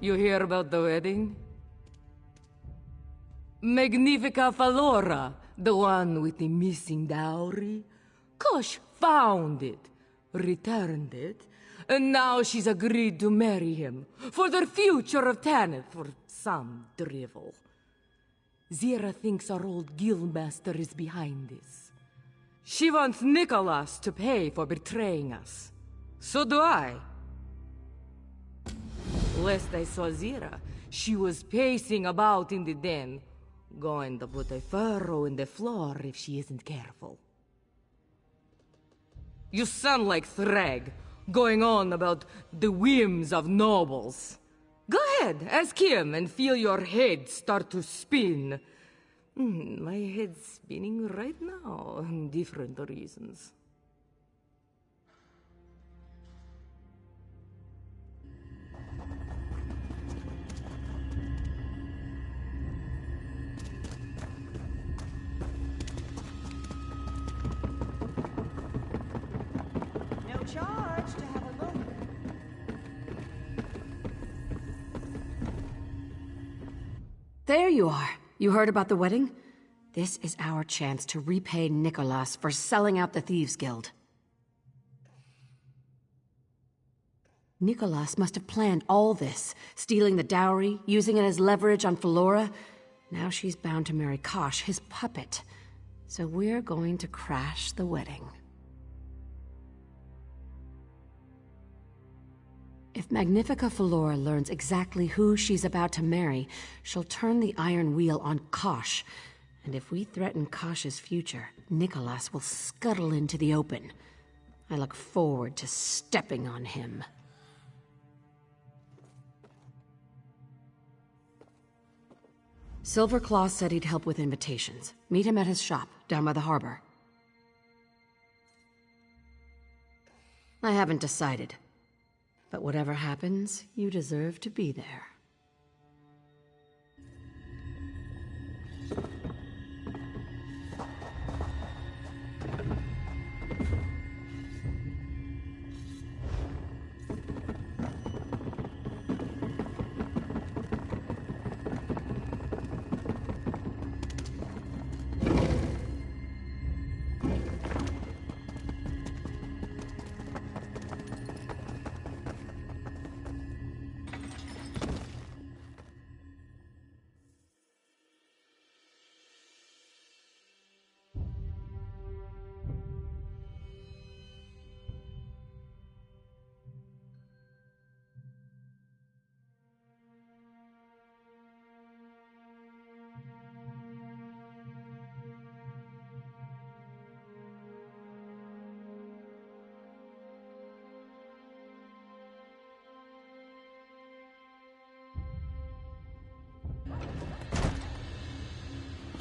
You hear about the wedding? Magnifica Falora, the one with the missing dowry. Kosh found it, returned it, and now she's agreed to marry him for the future of Tanith or some drivel. Zira thinks our old guildmaster is behind this. She wants Nicholas to pay for betraying us. So do I. Last I saw Zira, she was pacing about in the den, going to put a furrow in the floor if she isn't careful. You sound like Thrag, going on about the whims of nobles. Go ahead, ask him and feel your head start to spin. My head's spinning right now, different reasons. No charge to have a look. There you are. You heard about the wedding? This is our chance to repay Nicholas for selling out the Thieves' Guild. Nicholas must have planned all this, stealing the dowry, using it as leverage on Falora. Now she's bound to marry Kosh, his puppet. So we're going to crash the wedding. If Magnifica Falora learns exactly who she's about to marry, she'll turn the iron wheel on Kosh. And if we threaten Kosh's future, Nicholas will scuttle into the open. I look forward to stepping on him. Silverclaw said he'd help with invitations. Meet him at his shop, down by the harbor. I haven't decided. But whatever happens, you deserve to be there.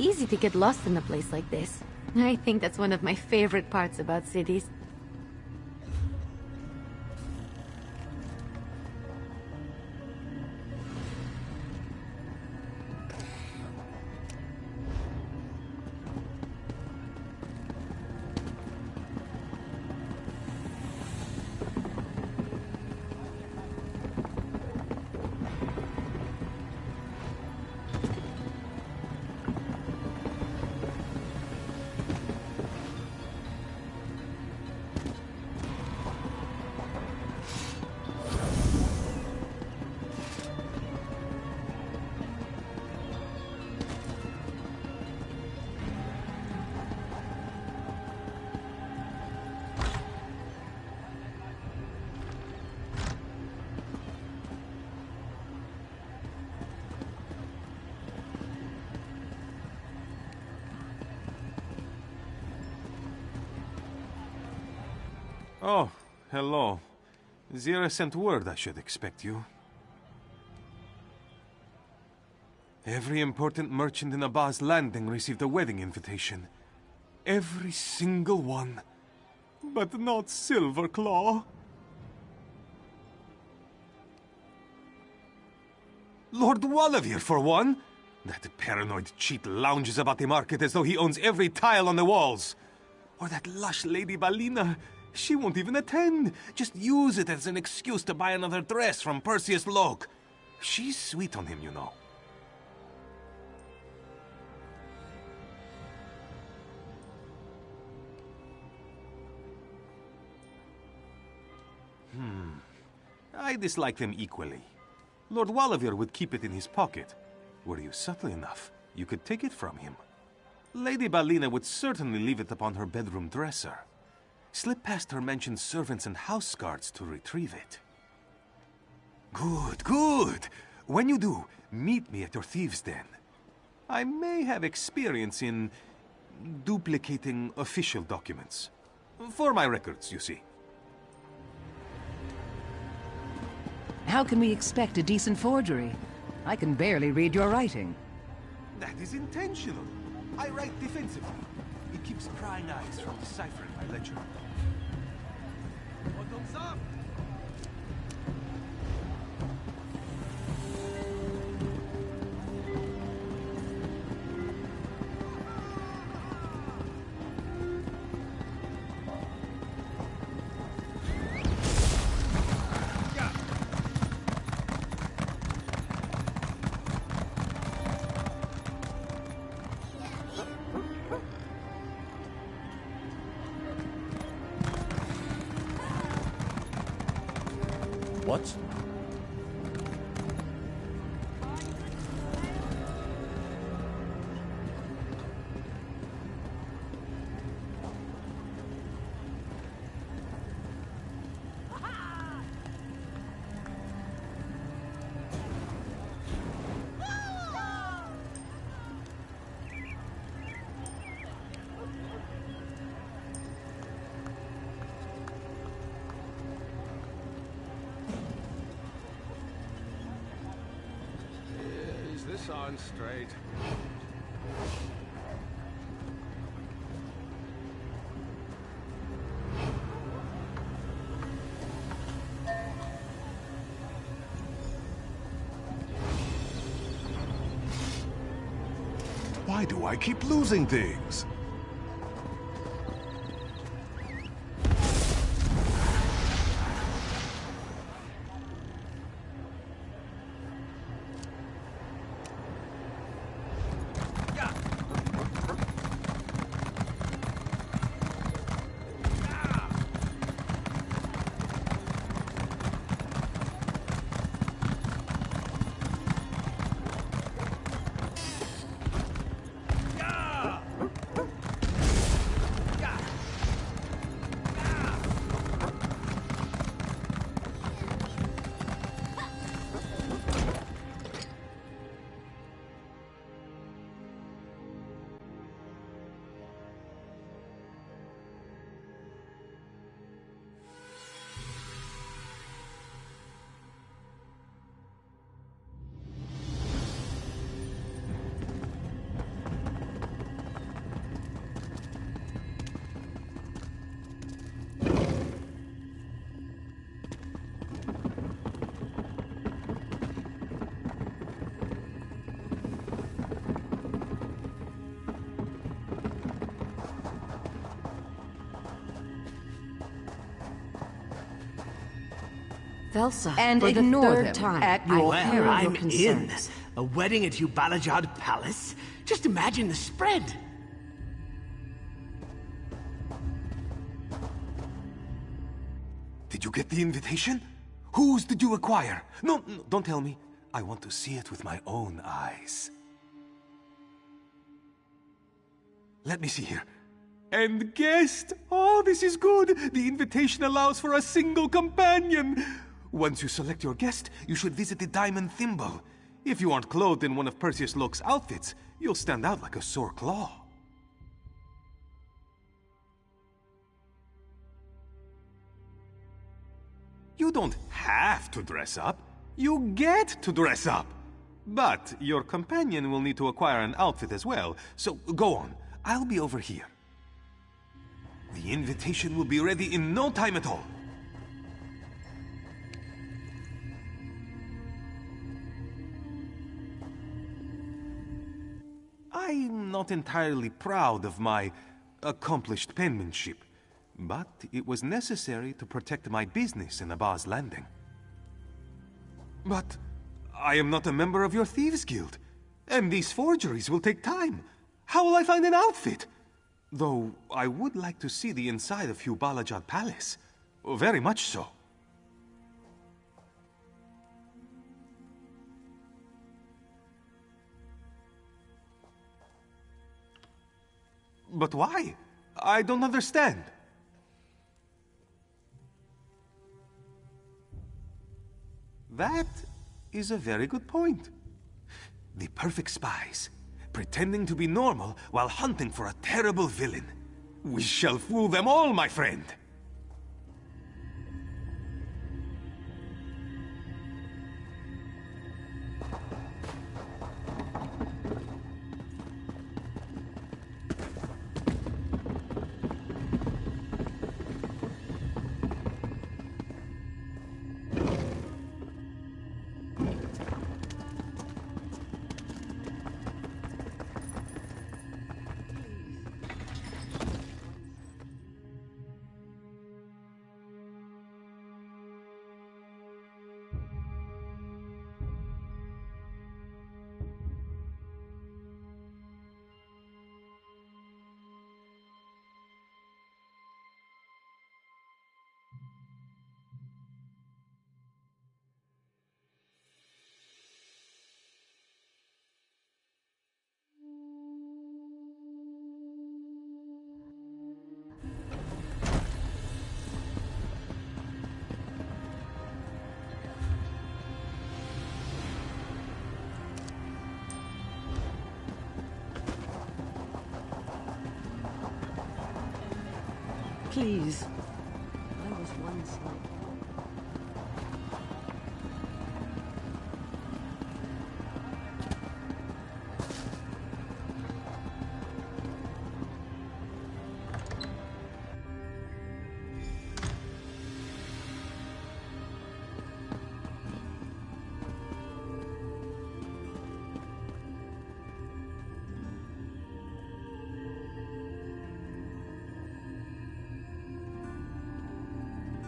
Easy to get lost in a place like this. I think that's one of my favorite parts about cities. Oh, hello. Zira sent word I should expect you. Every important merchant in Abba's landing received a wedding invitation. Every single one. But not Silverclaw. Lord Wallavier, for one. That paranoid cheat lounges about the market as though he owns every tile on the walls. Or that lush Lady Balina. She won't even attend. Just use it as an excuse to buy another dress from Perseus Locke. She's sweet on him, you know. I dislike them equally. Lord Wallavier would keep it in his pocket. Were you subtle enough, you could take it from him. Lady Balina would certainly leave it upon her bedroom dresser. Slip past her mentioned servants and house guards to retrieve it. Good, good! When you do, meet me at your thieves' den. I may have experience in duplicating official documents. For my records, you see. How can we expect a decent forgery? I can barely read your writing. That is intentional. I write defensively. It keeps prying eyes from deciphering my ledger. What? On straight. Why do I keep losing things? Velsa, And for the ignore third them time, at your I peril. hear your I'm in. concerns. A wedding at Ubalajad Palace? Just imagine the spread. Did you get the invitation? Whose did you acquire? No, don't tell me. I want to see it with my own eyes. Let me see here. And guest! Oh, this is good! The invitation allows for a single companion! Once you select your guest, you should visit the Diamond Thimble. If you aren't clothed in one of Perseus Locke's outfits, you'll stand out like a sore claw. You don't have to dress up. You get to dress up. But your companion will need to acquire an outfit as well, so go on. I'll be over here. The invitation will be ready in no time at all. I'm not entirely proud of my accomplished penmanship, but it was necessary to protect my business in Abba's Landing. But I am not a member of your Thieves Guild, and these forgeries will take time. How will I find an outfit? Though, I would like to see the inside of Hugh Balajad Palace. Very much so. But why? I don't understand. That is a very good point. The perfect spies, pretending to be normal while hunting for a terrible villain. We shall fool them all, my friend. Please. I was once like...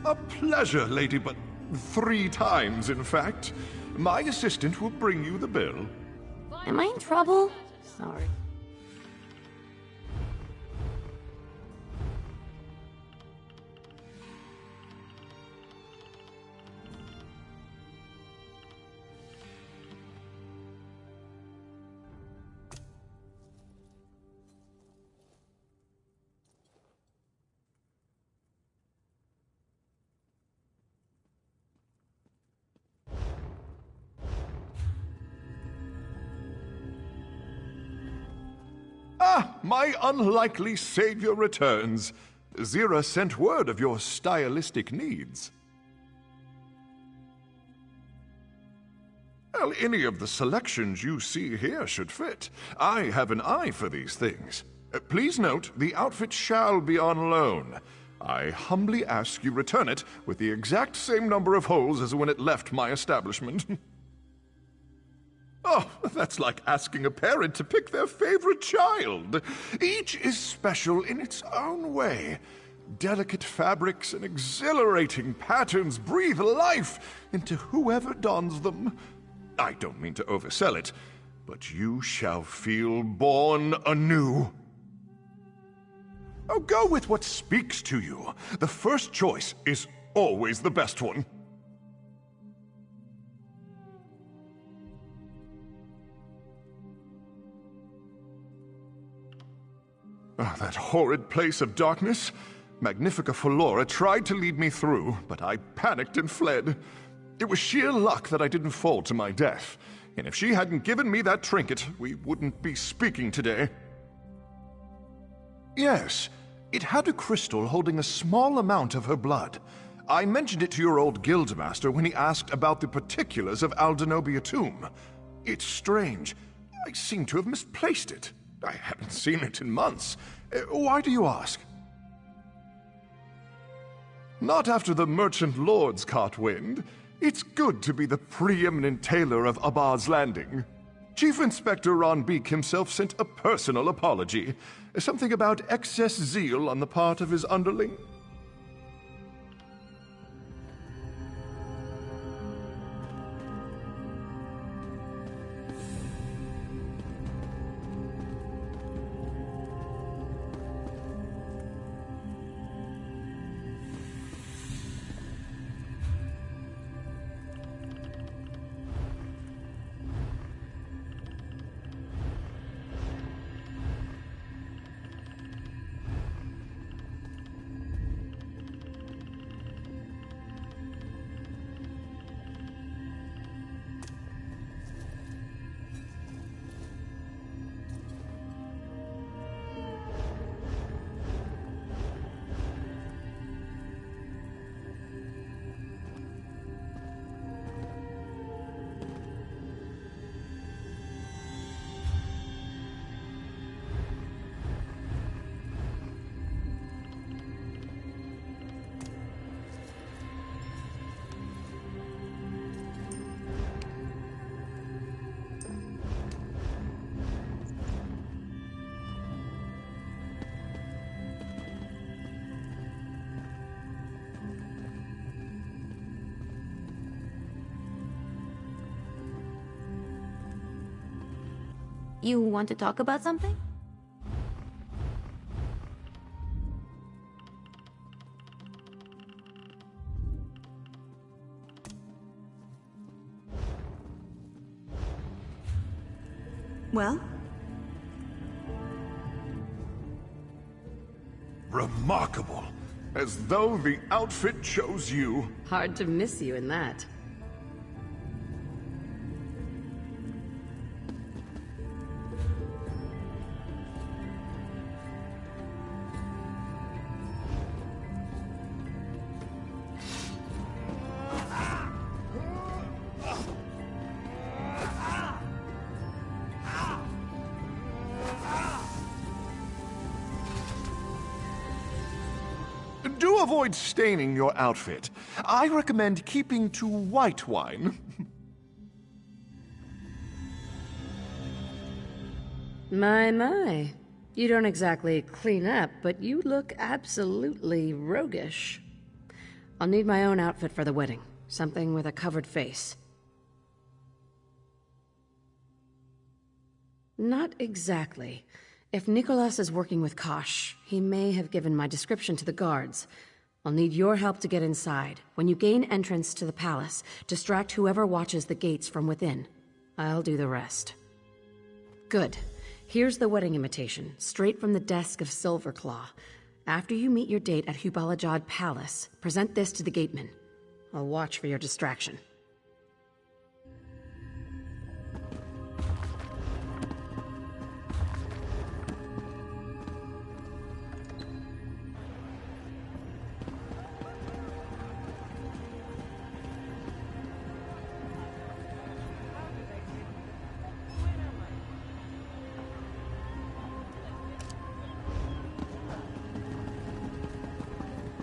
A pleasure, Lady, but 3 times, in fact. My assistant will bring you the bill. Am I in trouble? Sorry. Ah, my unlikely savior returns. Zira sent word of your stylistic needs. Well, any of the selections you see here should fit. I have an eye for these things. Please note, the outfit shall be on loan. I humbly ask you return it with the exact same number of holes as when it left my establishment. Oh, that's like asking a parent to pick their favorite child. Each is special in its own way. Delicate fabrics and exhilarating patterns breathe life into whoever dons them. I don't mean to oversell it, but you shall feel born anew. Oh, go with what speaks to you. The first choice is always the best one. Oh, that horrid place of darkness. Magnifica Flora tried to lead me through, but I panicked and fled. It was sheer luck that I didn't fall to my death, and if she hadn't given me that trinket, we wouldn't be speaking today. Yes, it had a crystal holding a small amount of her blood. I mentioned it to your old guildmaster when he asked about the particulars of Aldenobia tomb. It's strange. I seem to have misplaced it. I haven't seen it in months. Why do you ask? Not after the merchant lords caught wind. It's good to be the preeminent tailor of Abba's Landing. Chief Inspector Ron Beek himself sent a personal apology. Something about excess zeal on the part of his underling. You want to talk about something? Well? Remarkable. As though the outfit chose you. Hard to miss you in that. Do avoid staining your outfit. I recommend keeping to white wine. My. You don't exactly clean up, but you look absolutely roguish. I'll need my own outfit for the wedding. Something with a covered face. Not exactly. If Nicholas is working with Kosh, he may have given my description to the guards. I'll need your help to get inside. When you gain entrance to the palace, distract whoever watches the gates from within. I'll do the rest. Good. Here's the wedding invitation, straight from the desk of Silverclaw. After you meet your date at Hubalajad Palace, present this to the gateman. I'll watch for your distraction.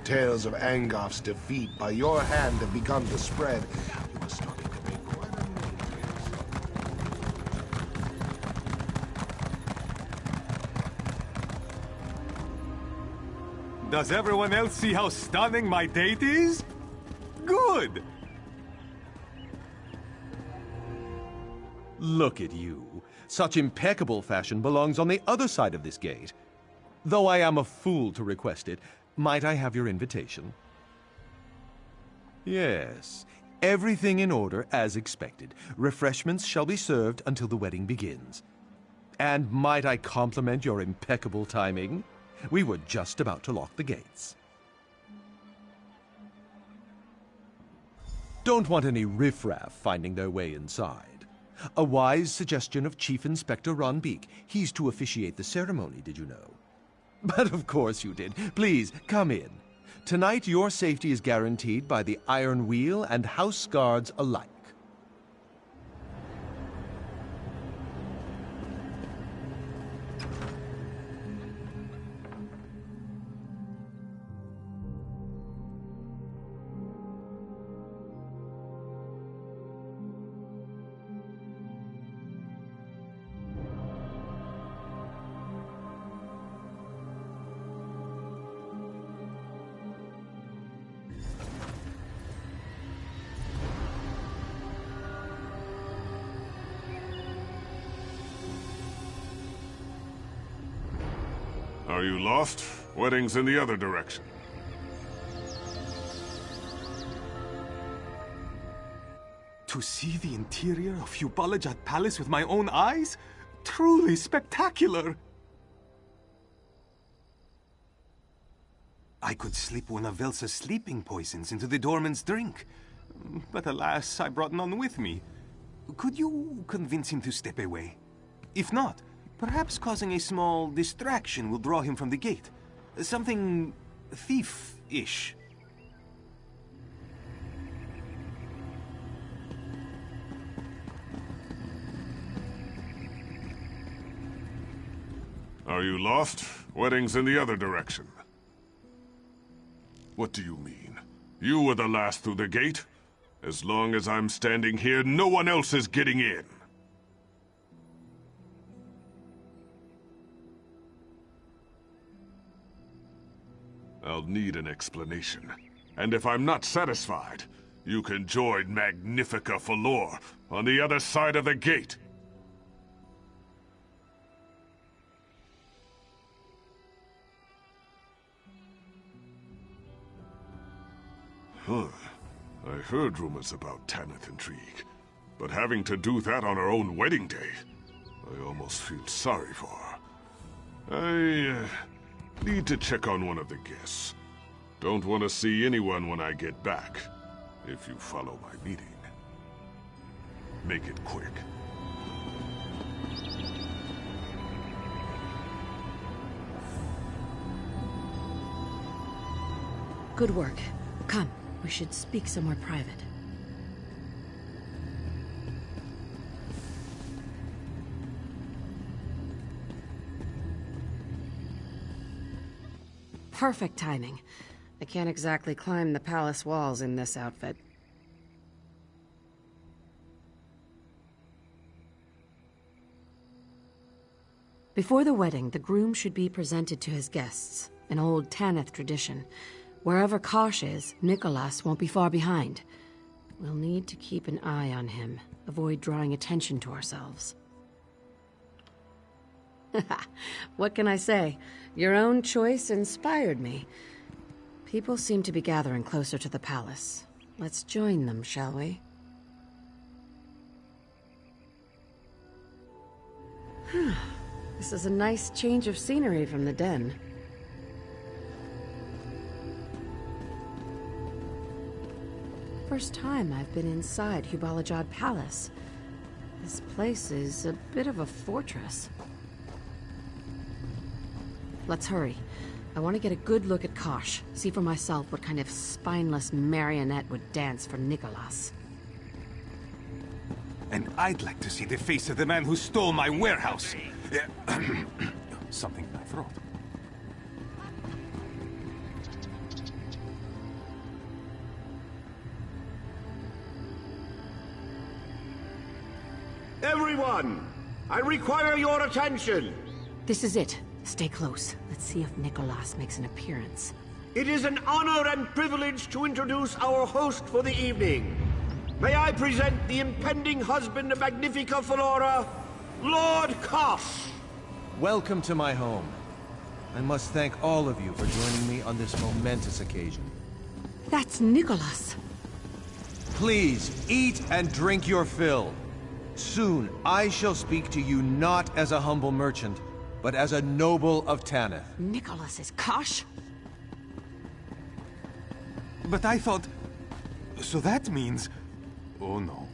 Tales of Angof's defeat by your hand have begun to spread. You are starting to make quite a name for yourself. Does everyone else see how stunning my date is? Good! Look at you. Such impeccable fashion belongs on the other side of this gate. Though I am a fool to request it, might I have your invitation? Yes. Everything in order as expected. Refreshments shall be served until the wedding begins. And might I compliment your impeccable timing? We were just about to lock the gates. Don't want any riffraff finding their way inside. A wise suggestion of Chief Inspector Ron Beek. He's to officiate the ceremony, did you know? But of course you did. Please, come in. Tonight your safety is guaranteed by the Iron Wheel and House Guards alike. Are you lost? Wedding's in the other direction. To see the interior of Hubalajad Palace with my own eyes? Truly spectacular! I could slip one of Elsa's sleeping poisons into the doorman's drink. But alas, I brought none with me. Could you convince him to step away? If not, perhaps causing a small distraction will draw him from the gate. Something thief-ish. Are you lost? Wedding's in the other direction. What do you mean? You were the last through the gate? As long as I'm standing here, no one else is getting in. I'll need an explanation. And if I'm not satisfied, you can join Magnifica Falor on the other side of the gate. Huh. I heard rumors about Tanith intrigue, but having to do that on her own wedding day, I almost feel sorry for her. I need to check on one of the guests. Don't want to see anyone when I get back, if you follow my meeting. Make it quick. Good work. Come, we should speak somewhere private. Perfect timing. I can't exactly climb the palace walls in this outfit. Before the wedding, the groom should be presented to his guests, an old Tanith tradition. Wherever Kosh is, Nicholas won't be far behind. We'll need to keep an eye on him, avoid drawing attention to ourselves. What can I say? Your own choice inspired me. People seem to be gathering closer to the palace. Let's join them, shall we? This is a nice change of scenery from the den. First time I've been inside Hubalajad Palace. This place is a bit of a fortress. Let's hurry. I want to get a good look at Kosh, see for myself what kind of spineless marionette would dance for Nicholas. And I'd like to see the face of the man who stole my warehouse. Something in my throat. Everyone! I require your attention! This is it. Stay close. Let's see if Nicholas makes an appearance. It is an honor and privilege to introduce our host for the evening. May I present the impending husband of Magnifica Flora, Lord Kosh! Welcome to my home. I must thank all of you for joining me on this momentous occasion. That's Nicholas. Please, eat and drink your fill. Soon, I shall speak to you not as a humble merchant, but as a noble of Tanith. Nicholas is Kosh? But I thought... So that means... Oh no.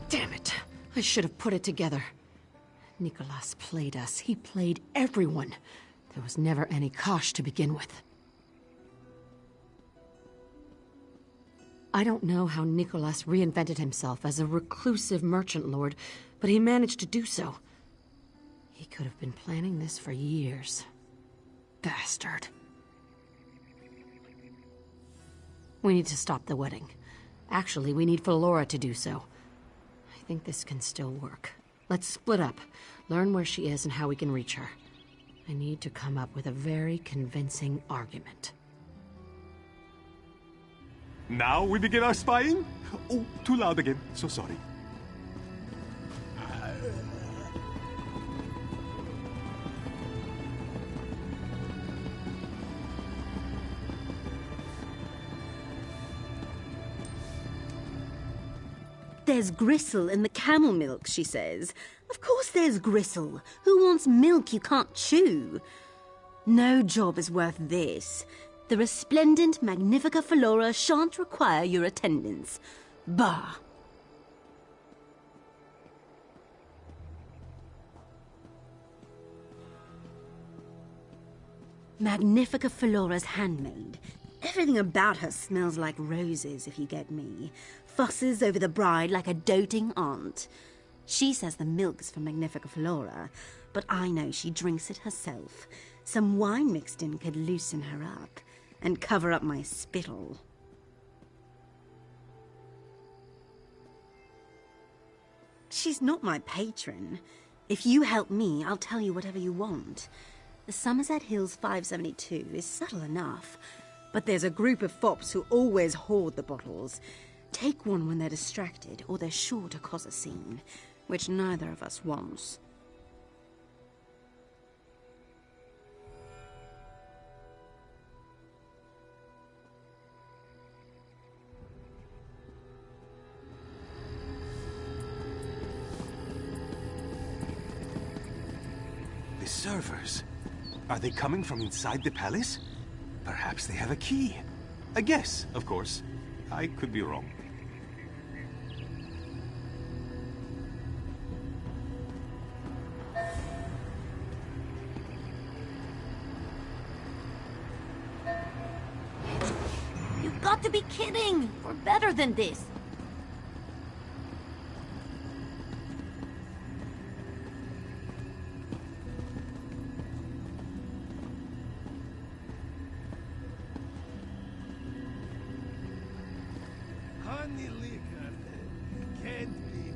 Damn it. I should have put it together. Nicholas played us. He played everyone. There was never any Kosh to begin with. I don't know how Nicholas reinvented himself as a reclusive merchant lord, but he managed to do so. He could have been planning this for years. Bastard. We need to stop the wedding. Actually, we need Flora to do so. I think this can still work. Let's split up, learn where she is and how we can reach her. I need to come up with a very convincing argument. Now we begin our spying? Oh, too loud again. So sorry. There's gristle in the camel milk, she says. Of course there's gristle. Who wants milk you can't chew? No job is worth this. The resplendent Magnifica Flora shan't require your attendance. Bah! Magnifica Flora's handmaid. Everything about her smells like roses, if you get me. Fusses over the bride like a doting aunt. She says the milk's from Magnifica Flora, but I know she drinks it herself. Some wine mixed in could loosen her up and cover up my spittle. She's not my patron. If you help me, I'll tell you whatever you want. The Somerset Hills 572 is subtle enough, but there's a group of fops who always hoard the bottles. Take one when they're distracted, or they're sure to cause a scene, which neither of us wants. Observers. Are they coming from inside the palace? Perhaps they have a key. A guess, of course. I could be wrong. You've got to be kidding! We're better than this. Honey liquor. Can't be.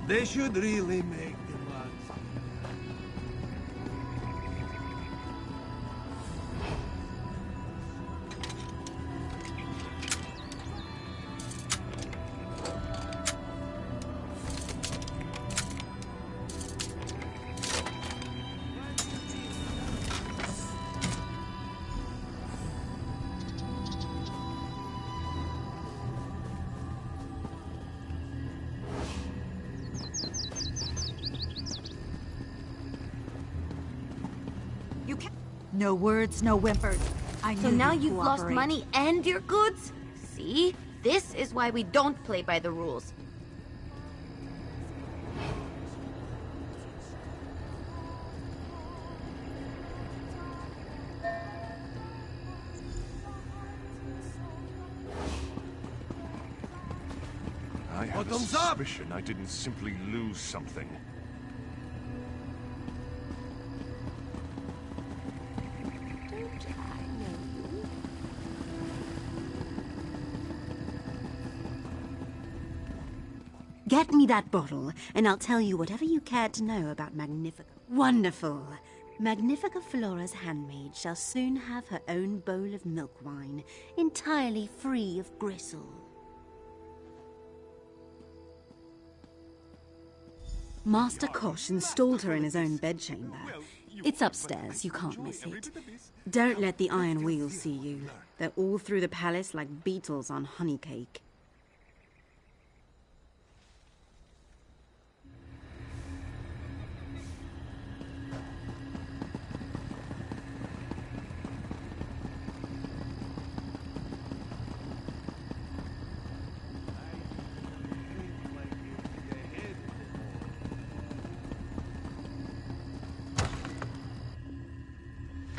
They should really make the ones. No words, no whimpers. I knew So now you'd you've lost cooperate. money and your goods? See? This is why we don't play by the rules. I have a Bottoms up! suspicion I didn't simply lose something. Get me that bottle, and I'll tell you whatever you care to know about Magnifica. Wonderful! Magnifica Flora's handmaid shall soon have her own bowl of milk wine, entirely free of gristle. Master Kosh installed her in his own bedchamber. It's upstairs, you can't miss it. Don't let the Iron Wheel see you. They're all through the palace like beetles on honey cake.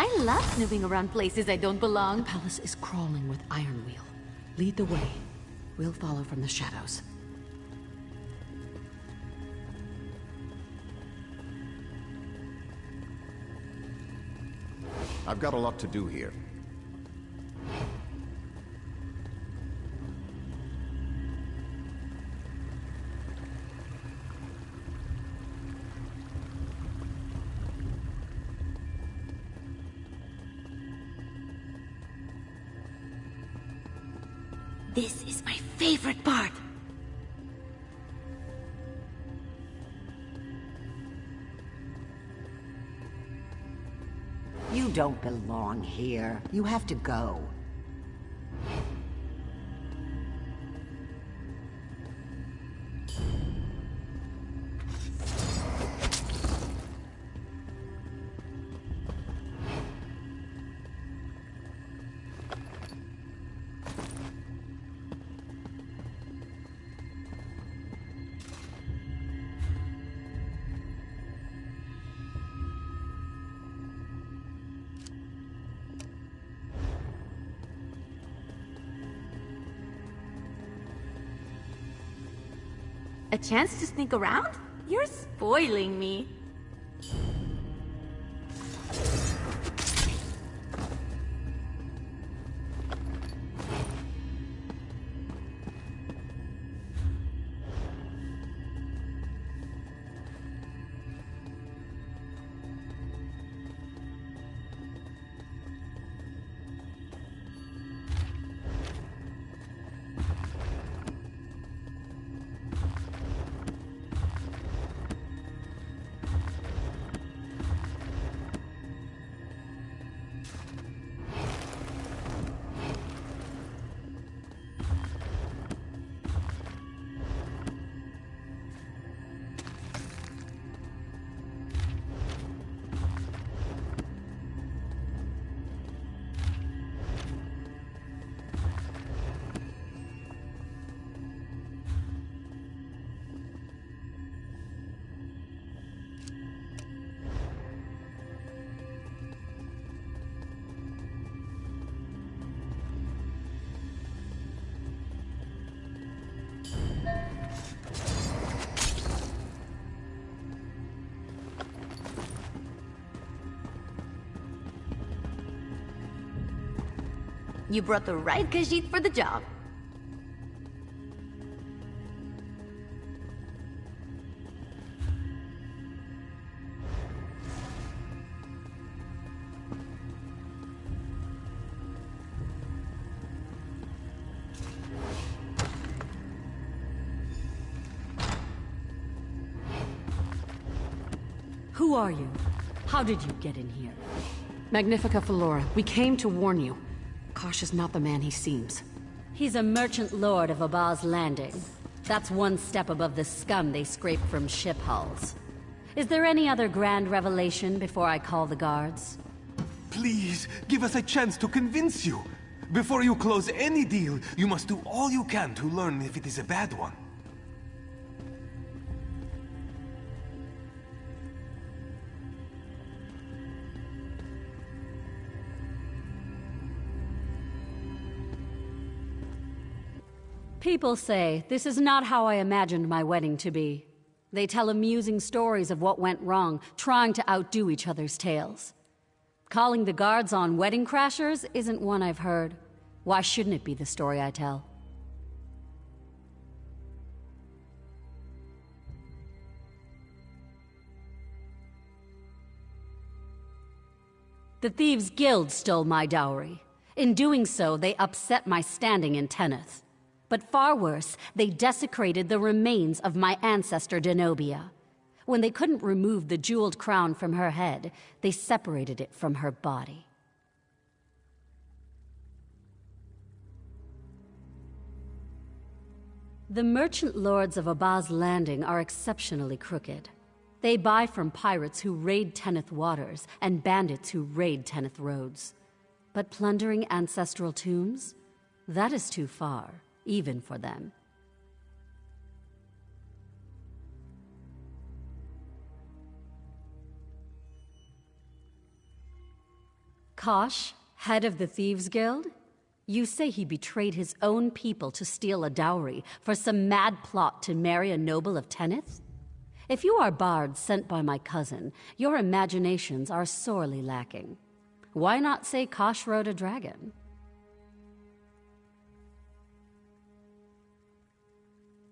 I love snooping around places I don't belong. The palace is crawling with Iron Wheel. Lead the way. We'll follow from the shadows. I've got a lot to do here. This is my favorite part. You don't belong here. You have to go. A chance to sneak around? You're spoiling me. You brought the right Khajiit for the job. Who are you? How did you get in here? Magnifica Flora, we came to warn you. Kosh is not the man he seems. He's a merchant lord of Abba's Landing. That's one step above the scum they scrape from ship hulls. Is there any other grand revelation before I call the guards? Please, give us a chance to convince you. Before you close any deal, you must do all you can to learn if it is a bad one. People say this is not how I imagined my wedding to be. They tell amusing stories of what went wrong, trying to outdo each other's tales. Calling the guards on wedding crashers isn't one I've heard. Why shouldn't it be the story I tell? The Thieves' Guild stole my dowry. In doing so, they upset my standing in Tenneth. But far worse, they desecrated the remains of my ancestor Denobia. When they couldn't remove the jeweled crown from her head, they separated it from her body. The merchant lords of Abba's Landing are exceptionally crooked. They buy from pirates who raid Tenneth waters and bandits who raid Tenneth roads. But plundering ancestral tombs? That is too far. Even for them. Kosh, head of the Thieves' Guild? You say he betrayed his own people to steal a dowry for some mad plot to marry a noble of Tenneth? If you are bards sent by my cousin, your imaginations are sorely lacking. Why not say Kosh rode a dragon?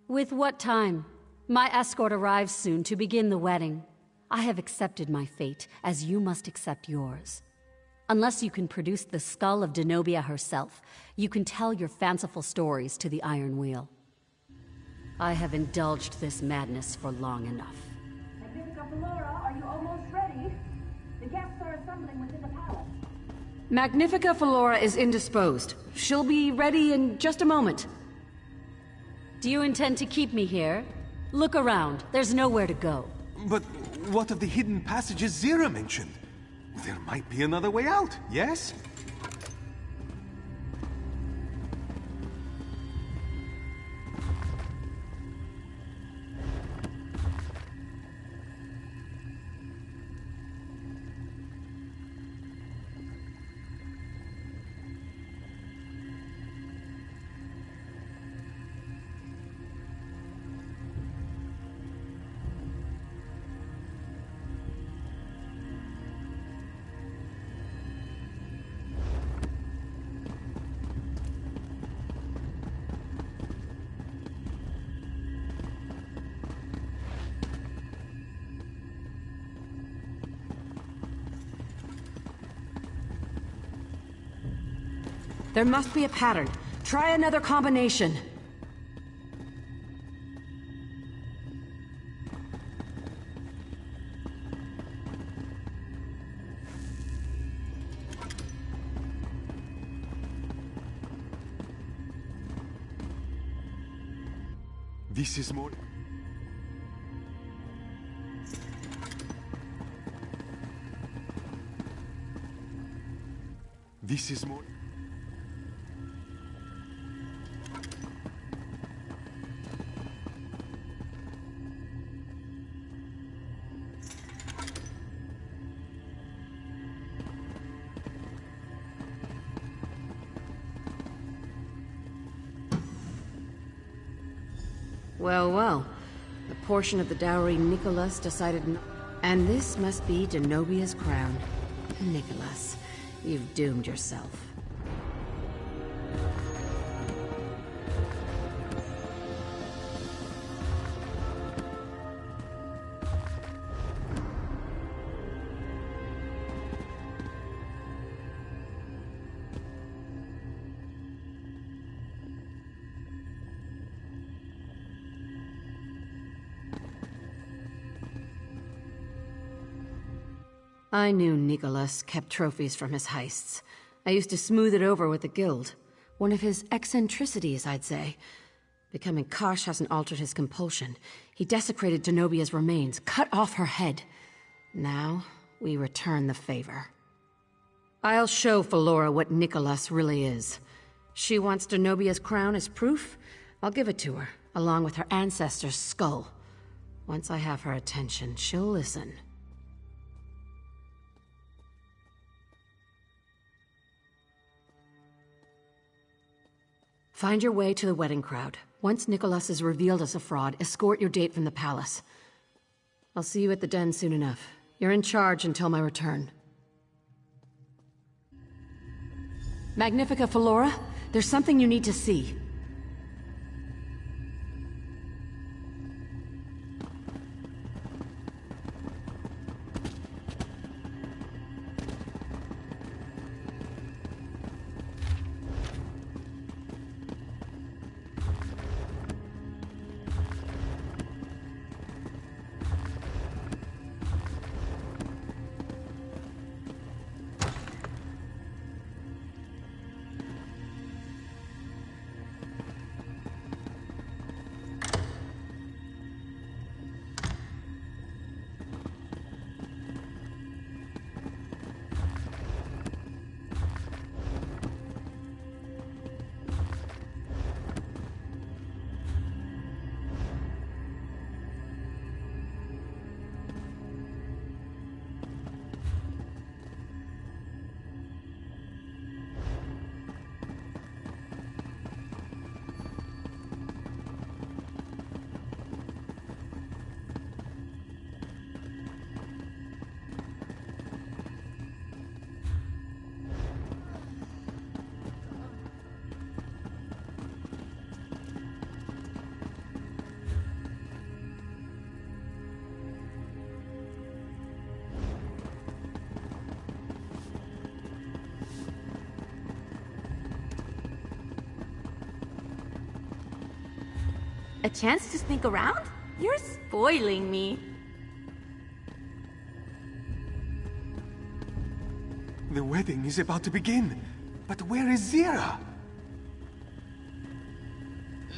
With what time? My escort arrives soon to begin the wedding. I have accepted my fate, as you must accept yours. Unless you can produce the skull of Denobia herself, you can tell your fanciful stories to the Iron Wheel. I have indulged this madness for long enough. Magnifica Flora, are you almost ready? The guests are assembling within the palace. Magnifica Flora is indisposed. She'll be ready in just a moment. Do you intend to keep me here? Look around. There's nowhere to go. But what of the hidden passages Zira mentioned? There might be another way out, yes? There must be a pattern. Try another combination. This is more... This is more... Well, well. The portion of the dowry Nicholas decided not... And this must be Denobia's crown. Nicholas, you've doomed yourself. I knew Nicholas kept trophies from his heists. I used to smooth it over with the guild. One of his eccentricities, I'd say. Becoming Kosh hasn't altered his compulsion. He desecrated Denobia's remains, cut off her head. Now, we return the favor. I'll show Felora what Nicholas really is. She wants Denobia's crown as proof. I'll give it to her, along with her ancestor's skull. Once I have her attention, she'll listen. Find your way to the wedding crowd. Once Nicholas is revealed as a fraud, escort your date from the palace. I'll see you at the den soon enough. You're in charge until my return. Magnifica Felora, there's something you need to see. A chance to sneak around? You're spoiling me. The wedding is about to begin. But where is Zira?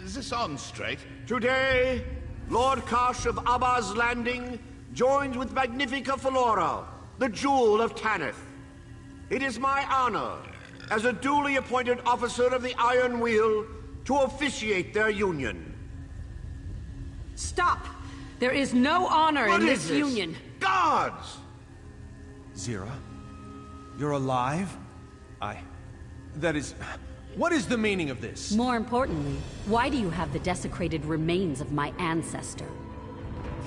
Is this on straight? Today, Lord Kosh of Abba's Landing joins with Magnifica Felora, the Jewel of Tanith. It is my honor, as a duly appointed officer of the Iron Wheel, to officiate their union. Stop! There is no honor in this union. Guards! Zira? You're alive? That is... What is the meaning of this? More importantly, why do you have the desecrated remains of my ancestor?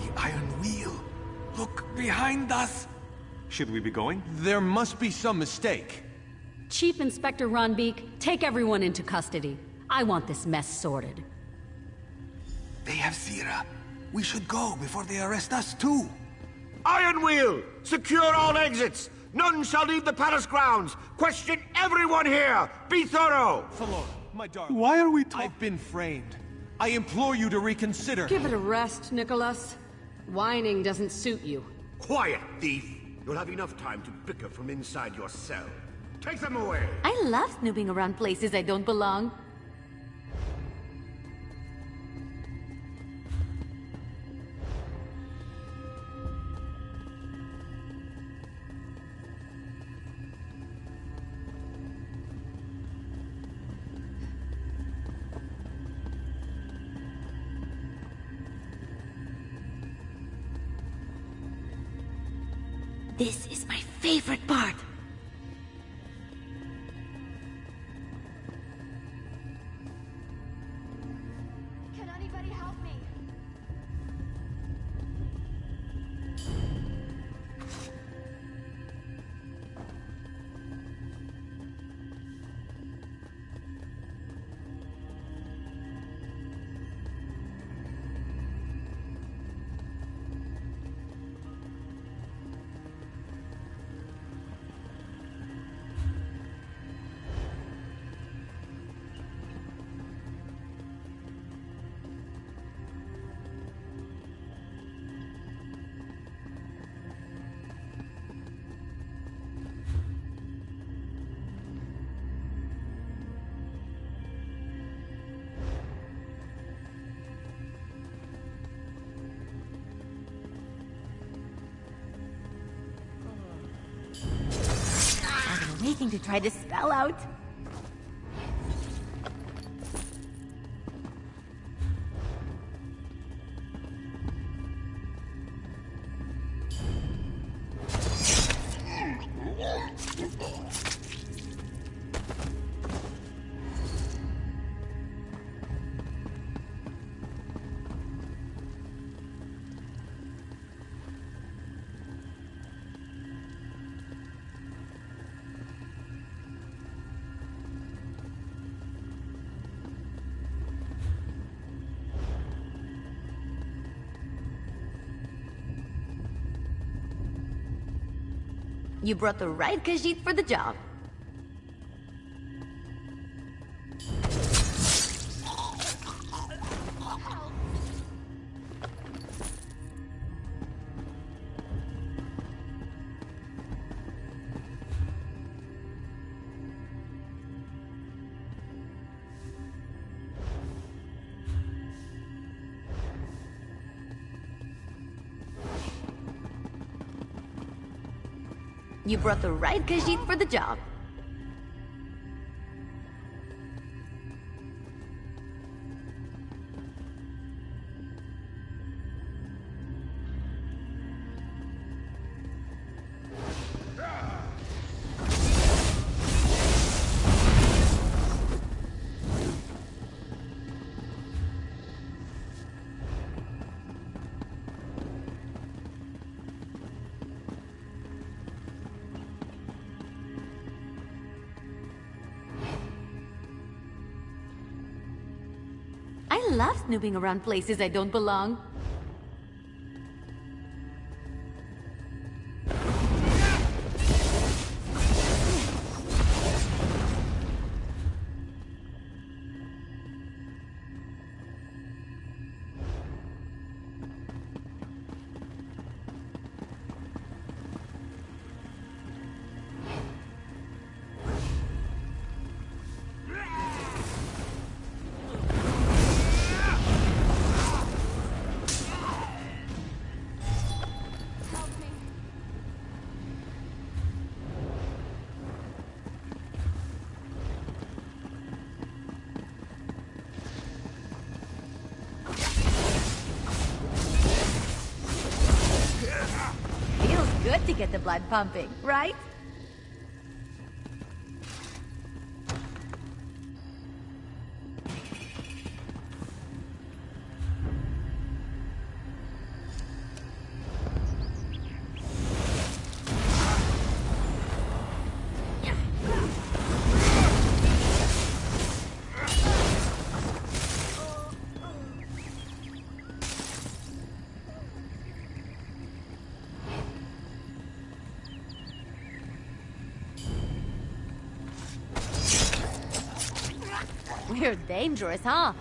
The Iron Wheel. Look behind us. Should we be going? There must be some mistake. Chief Inspector Ronbeek, take everyone into custody. I want this mess sorted. They have Zira. We should go before they arrest us too. Iron Wheel! Secure all exits! None shall leave the palace grounds! Question everyone here! Be thorough! Felora, my darling. Why are we I've been framed. I implore you to reconsider. Give it a rest, Nicholas. Whining doesn't suit you. Quiet, thief! You'll have enough time to bicker from inside your cell. Take them away! I love snooping around places I don't belong. This is my favorite part. Can anybody help me? waiting to try this spell out. You brought the right Khajiit for the job. You brought the right Khajiit for the job. I love snooping around places I don't belong. Good to get the blood pumping, right? We're dangerous, huh?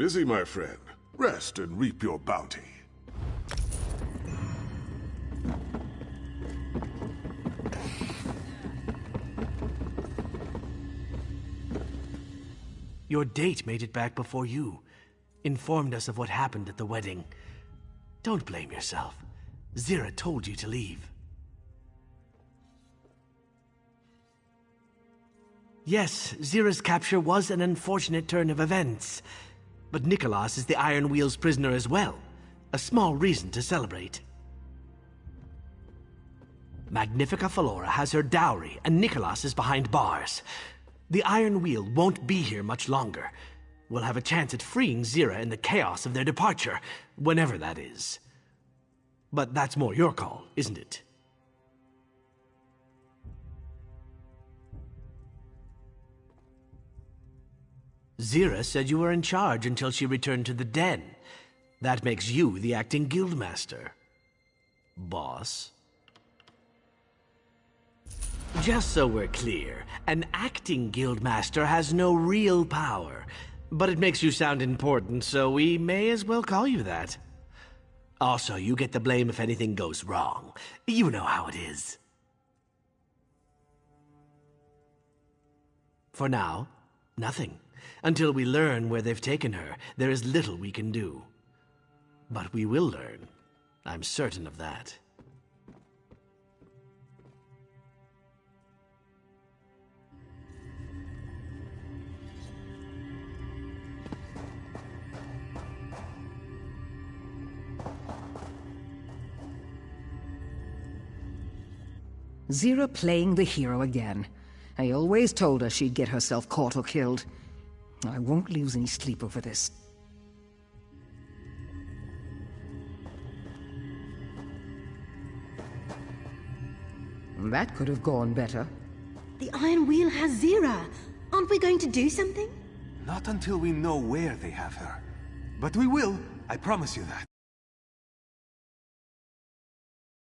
busy, my friend. Rest and reap your bounty. Your date made it back before you. Informed us of what happened at the wedding. Don't blame yourself. Zira told you to leave. Yes, Zira's capture was an unfortunate turn of events. But Nicholas is the Iron Wheel's prisoner as well. A small reason to celebrate. Magnifica Falora has her dowry, and Nicholas is behind bars. The Iron Wheel won't be here much longer. We'll have a chance at freeing Zira in the chaos of their departure, whenever that is. But that's more your call, isn't it? Zira said you were in charge until she returned to the den. That makes you the acting guildmaster. Boss? Just so we're clear, an acting guildmaster has no real power. But it makes you sound important, so we may as well call you that. Also, you get the blame if anything goes wrong. You know how it is. For now, nothing. Until we learn where they've taken her, there is little we can do. But we will learn. I'm certain of that. Zira playing the hero again. I always told her she'd get herself caught or killed. I won't lose any sleep over this. That could have gone better. The Iron Wheel has Zira. Aren't we going to do something? Not until we know where they have her. But we will, I promise you that.